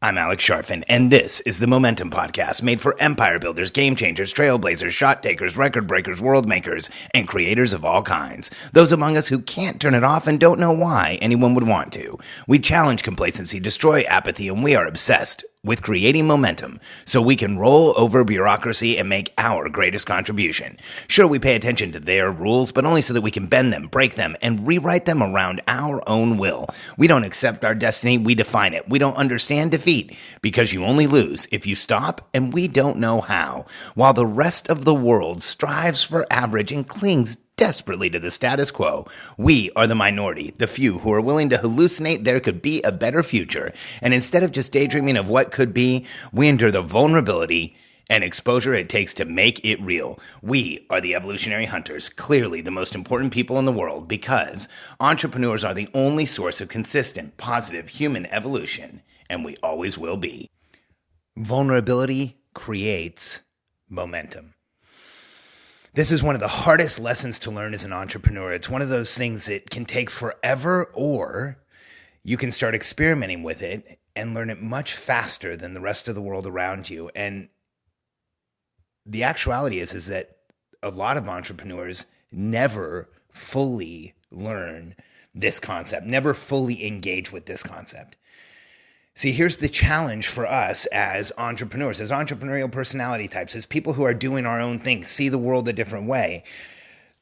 I'm Alex Sharfin, and this is the Momentum Podcast, made for empire builders, game changers, trailblazers, shot takers, record breakers, world makers, and creators of all kinds. Those among us who can't turn it off and don't know why anyone would want to. We challenge complacency, destroy apathy, and we are obsessed with creating momentum so we can roll over bureaucracy and make our greatest contribution. Sure, we pay attention to their rules, but only so that we can bend them, break them, and rewrite them around our own will. We don't accept our destiny, we define it. We don't understand defeat because you only lose if you stop, and we don't know how. While the rest of the world strives for average and clings desperately to the status quo, we are the minority, the few who are willing to hallucinate there could be a better future. And instead of just daydreaming of what could be, we endure the vulnerability and exposure it takes to make it real. We are the evolutionary hunters, clearly the most important people in the world, because entrepreneurs are the only source of consistent, positive human evolution, and we always will be. Vulnerability creates momentum. This is one of the hardest lessons to learn as an entrepreneur. It's one of those things that can take forever, or you can start experimenting with it and learn it much faster than the rest of the world around you. And the actuality is that a lot of entrepreneurs never fully learn this concept, never fully engage with this concept. See, here's the challenge for us as entrepreneurs, as entrepreneurial personality types, as people who are doing our own thing, see the world a different way.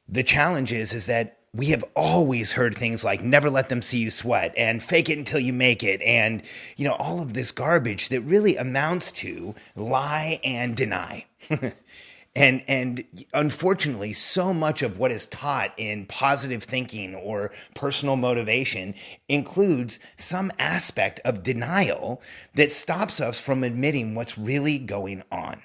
The challenge is that we have always heard things like never let them see you sweat and fake it until you make it. And, all of this garbage that really amounts to lie and deny. And unfortunately, so much of what is taught in positive thinking or personal motivation includes some aspect of denial that stops us from admitting what's really going on.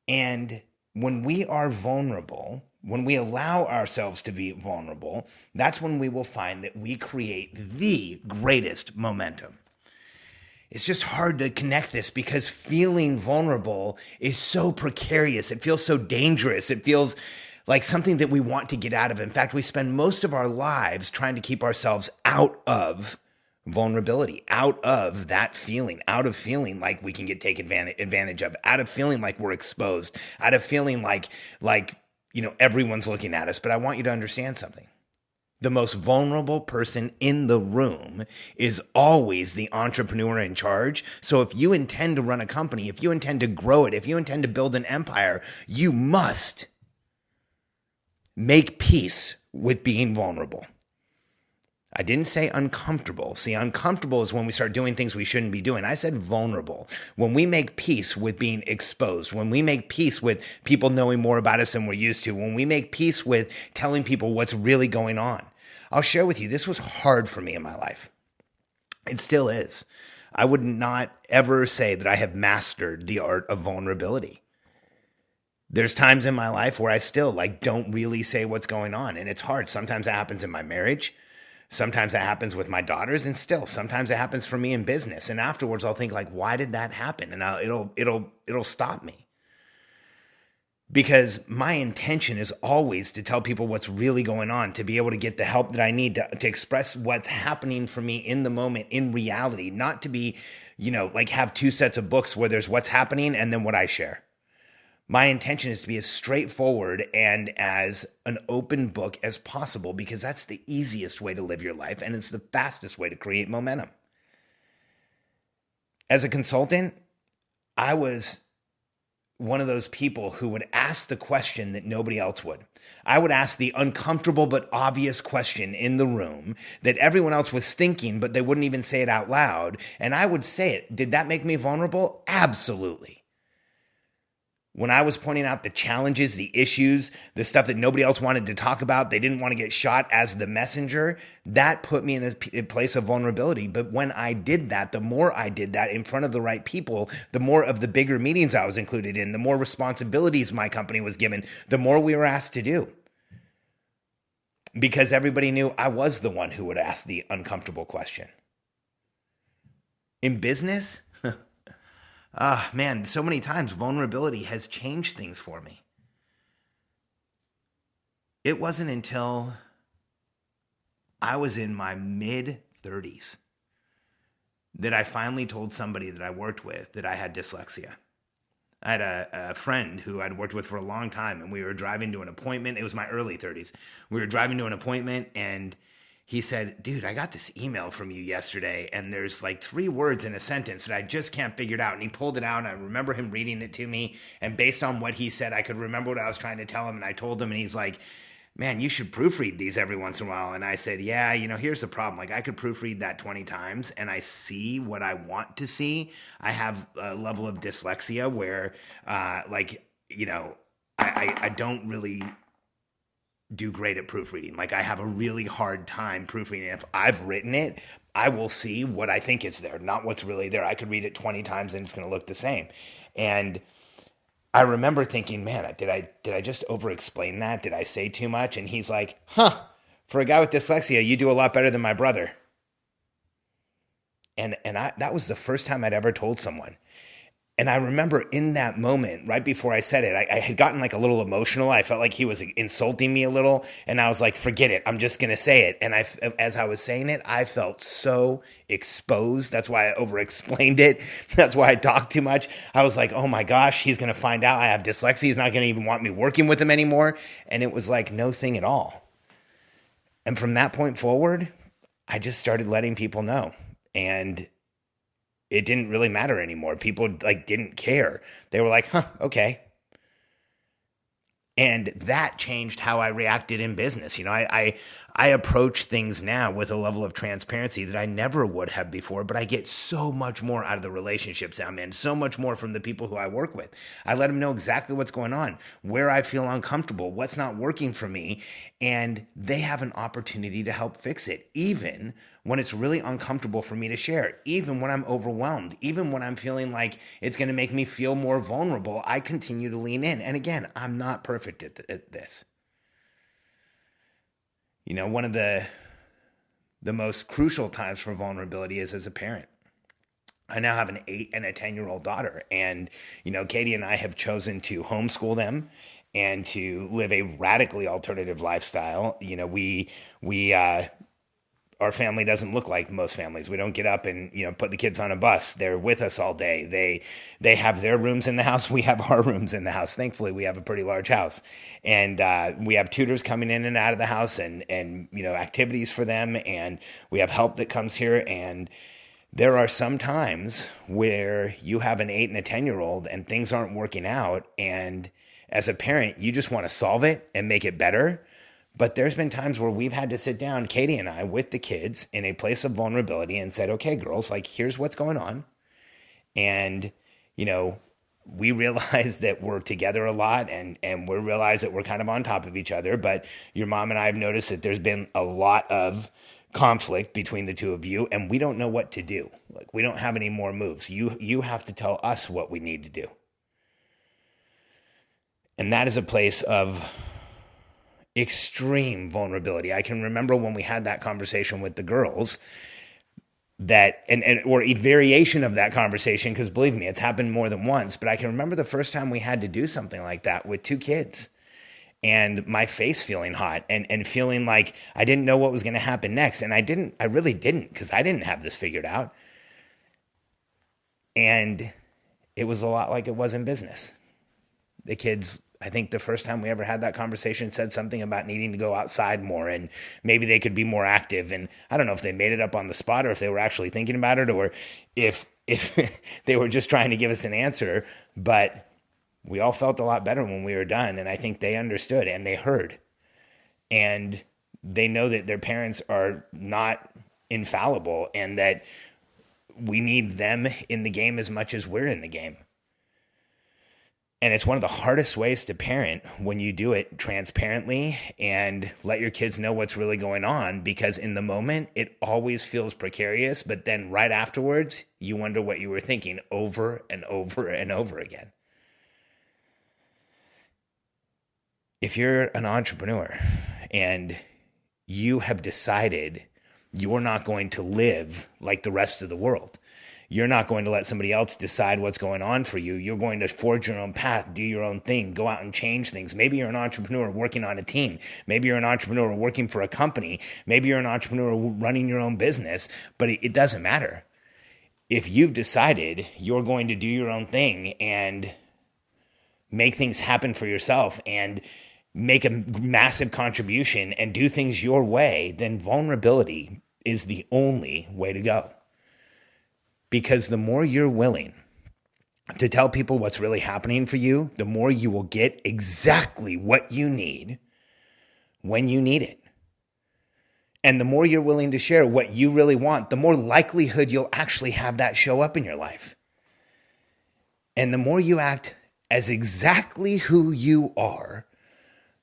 And when we are vulnerable, when we allow ourselves to be vulnerable, that's when we will find that we create the greatest momentum. It's just hard to connect this because feeling vulnerable is so precarious. It feels so dangerous. It feels like something that we want to get out of. In fact, we spend most of our lives trying to keep ourselves out of vulnerability, out of that feeling, out of feeling like we can get taken advantage of, out of feeling like we're exposed, out of feeling like everyone's looking at us. But I want you to understand something. The most vulnerable person in the room is always the entrepreneur in charge. So if you intend to run a company, if you intend to grow it, if you intend to build an empire, you must make peace with being vulnerable. I didn't say uncomfortable. See, uncomfortable is when we start doing things we shouldn't be doing. I said vulnerable. When we make peace with being exposed, when we make peace with people knowing more about us than we're used to, when we make peace with telling people what's really going on. I'll share with you, this was hard for me in my life. It still is. I would not ever say that I have mastered the art of vulnerability. There's times in my life where I still don't really say what's going on, and it's hard. Sometimes it happens in my marriage. Sometimes that happens with my daughters, and still sometimes it happens for me in business. And afterwards I'll think why did that happen? And it'll stop me. Because my intention is always to tell people what's really going on, to be able to get the help that I need to express what's happening for me in the moment, in reality, not to be, have two sets of books where there's what's happening and then what I share. My intention is to be as straightforward and as an open book as possible, because that's the easiest way to live your life and it's the fastest way to create momentum. As a consultant, I was one of those people who would ask the question that nobody else would. I would ask the uncomfortable but obvious question in the room that everyone else was thinking, but they wouldn't even say it out loud. And I would say it. Did that make me vulnerable? Absolutely. When I was pointing out the challenges, the issues, the stuff that nobody else wanted to talk about, they didn't want to get shot as the messenger, that put me in a place of vulnerability. But when I did that, the more I did that in front of the right people, the more of the bigger meetings I was included in, the more responsibilities my company was given, the more we were asked to do. Because everybody knew I was the one who would ask the uncomfortable question. In business, so many times vulnerability has changed things for me. It wasn't until I was in my mid-30s that I finally told somebody that I worked with that I had dyslexia. I had a friend who I'd worked with for a long time, and we were driving to an appointment. It was my early 30s. We were driving to an appointment, and he said, dude, I got this email from you yesterday, and there's like 3 words in a sentence that I just can't figure it out. And he pulled it out, and I remember him reading it to me. And based on what he said, I could remember what I was trying to tell him. And I told him, and he's like, man, you should proofread these every once in a while. And I said, yeah, here's the problem. Like, I could proofread that 20 times and I see what I want to see. I have a level of dyslexia where, I don't really do great at proofreading. Like, I have a really hard time proofreading. If I've written it, I will see what I think is there, not what's really there. I could read it 20 times and it's going to look the same. And I remember thinking, man, did I just over-explain that? Did I say too much? And he's like, for a guy with dyslexia, you do a lot better than my brother. And that was the first time I'd ever told someone. And I remember in that moment, right before I said it, I had gotten like a little emotional. I felt like he was insulting me a little. And I was like, forget it. I'm just going to say it. And as I was saying it, I felt so exposed. That's why I over-explained it. That's why I talked too much. I was like, oh my gosh, he's going to find out I have dyslexia. He's not going to even want me working with him anymore. And it was like no thing at all. And from that point forward, I just started letting people know. And it didn't really matter anymore. People didn't care. They were like, okay. And that changed how I reacted in business. I approach things now with a level of transparency that I never would have before, but I get so much more out of the relationships I'm in, so much more from the people who I work with. I let them know exactly what's going on, where I feel uncomfortable, what's not working for me, and they have an opportunity to help fix it, even when it's really uncomfortable for me to share it, even when I'm overwhelmed, even when I'm feeling like it's going to make me feel more vulnerable. I continue to lean in. And again, I'm not perfect at this. One of the most crucial times for vulnerability is as a parent. I now have an 8 and a 10-year-old daughter. And, Katie and I have chosen to homeschool them and to live a radically alternative lifestyle. Our family doesn't look like most families. We don't get up and, put the kids on a bus. They're with us all day. They have their rooms in the house. We have our rooms in the house. Thankfully, we have a pretty large house. And we have tutors coming in and out of the house and activities for them. And we have help that comes here. And there are some times where you have an 8 and a 10-year-old and things aren't working out. And as a parent, you just want to solve it and make it better. But there's been times where we've had to sit down, Katie and I, with the kids in a place of vulnerability and said, okay, girls, here's what's going on. And, we realize that we're together a lot and we realize that we're kind of on top of each other. But your mom and I have noticed that there's been a lot of conflict between the two of you, and we don't know what to do. We don't have any more moves. You have to tell us what we need to do. And that is a place of extreme vulnerability. I can remember when we had that conversation with the girls or a variation of that conversation, because believe me, it's happened more than once, but I can remember the first time we had to do something like that with 2 kids and my face feeling hot and feeling like I didn't know what was going to happen next. And I really didn't, because I didn't have this figured out. And it was a lot like it was in business. The kids, I think the first time we ever had that conversation, said something about needing to go outside more and maybe they could be more active. And I don't know if they made it up on the spot or if they were actually thinking about it or if they were just trying to give us an answer. But we all felt a lot better when we were done. And I think they understood and they heard. And they know that their parents are not infallible and that we need them in the game as much as we're in the game. And it's one of the hardest ways to parent when you do it transparently and let your kids know what's really going on, because in the moment, it always feels precarious. But then right afterwards, you wonder what you were thinking over and over and over again. If you're an entrepreneur and you have decided you're not going to live like the rest of the world, you're not going to let somebody else decide what's going on for you. You're going to forge your own path, do your own thing, go out and change things. Maybe you're an entrepreneur working on a team. Maybe you're an entrepreneur working for a company. Maybe you're an entrepreneur running your own business, but it doesn't matter. if you've decided you're going to do your own thing and make things happen for yourself and make a massive contribution and do things your way, then vulnerability is the only way to go. Because the more you're willing to tell people what's really happening for you, the more you will get exactly what you need when you need it. And the more you're willing to share what you really want, the more likelihood you'll actually have that show up in your life. And the more you act as exactly who you are,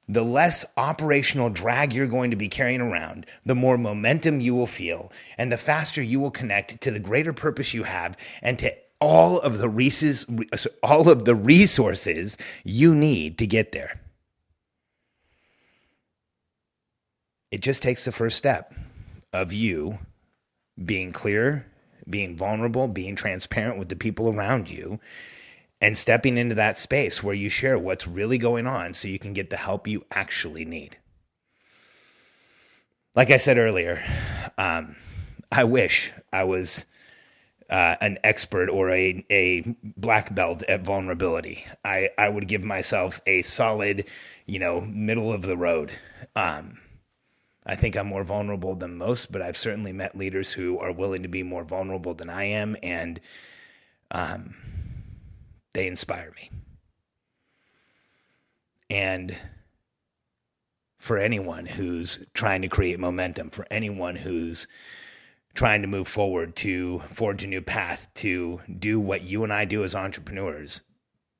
the less operational drag you're going to be carrying around, the more momentum you will feel, and the faster you will connect to the greater purpose you have and to all of the resources you need to get there. It just takes the first step of you being clear, being vulnerable, being transparent with the people around you, and stepping into that space where you share what's really going on so you can get the help you actually need. Like I said earlier, I wish I was an expert or a black belt at vulnerability. I would give myself a solid, middle of the road. I think I'm more vulnerable than most, but I've certainly met leaders who are willing to be more vulnerable than I am, and they inspire me. And for anyone who's trying to create momentum, for anyone who's trying to move forward, to forge a new path, to do what you and I do as entrepreneurs,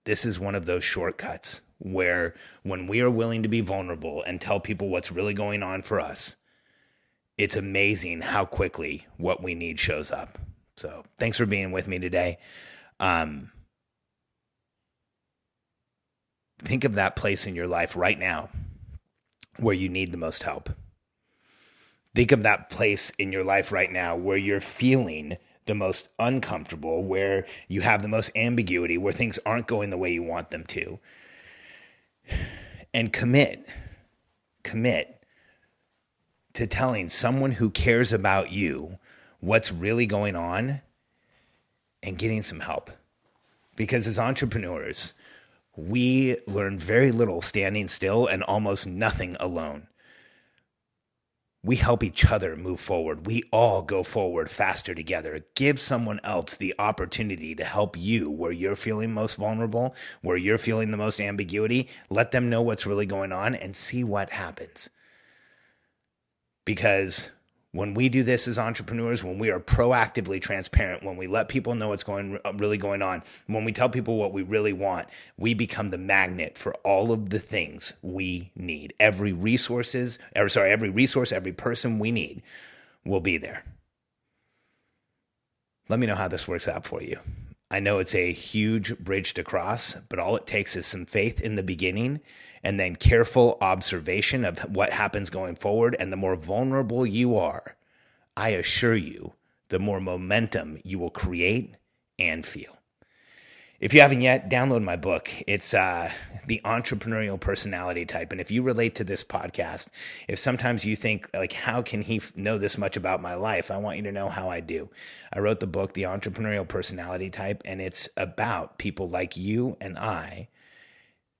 this is one of those shortcuts where when we are willing to be vulnerable and tell people what's really going on for us, it's amazing how quickly what we need shows up. So thanks for being with me today. Think of that place in your life right now where you need the most help. Think of that place in your life right now where you're feeling the most uncomfortable, where you have the most ambiguity, where things aren't going the way you want them to. And commit to telling someone who cares about you what's really going on and getting some help. Because as entrepreneurs, we learn very little standing still and almost nothing alone. We help each other move forward. We all go forward faster together. Give someone else the opportunity to help you where you're feeling most vulnerable, where you're feeling the most ambiguity. Let them know what's really going on and see what happens. Because when we do this as entrepreneurs, when we are proactively transparent, when we let people know what's really going on, when we tell people what we really want, we become the magnet for all of the things we need. Every resource, every person we need will be there. Let me know how this works out for you. I know it's a huge bridge to cross, but all it takes is some faith in the beginning and then careful observation of what happens going forward. And the more vulnerable you are, I assure you, the more momentum you will create and feel. If you haven't yet, download my book. It's The Entrepreneurial Personality Type. And if you relate to this podcast, if sometimes you think, like, how can he know this much about my life? I want you to know how I do. I wrote the book, The Entrepreneurial Personality Type, and it's about people like you and I,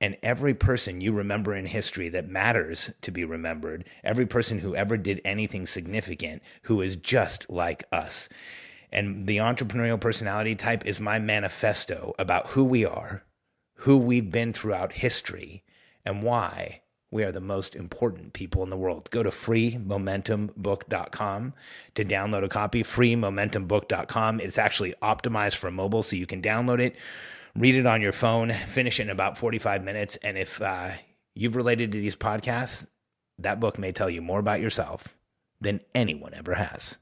and every person you remember in history that matters to be remembered, every person who ever did anything significant who is just like us. And the entrepreneurial personality type is my manifesto about who we are, who we've been throughout history, and why we are the most important people in the world. Go to freemomentumbook.com to download a copy, freemomentumbook.com. It's actually optimized for mobile, so you can download it, read it on your phone, finish it in about 45 minutes. And if you've related to these podcasts, that book may tell you more about yourself than anyone ever has.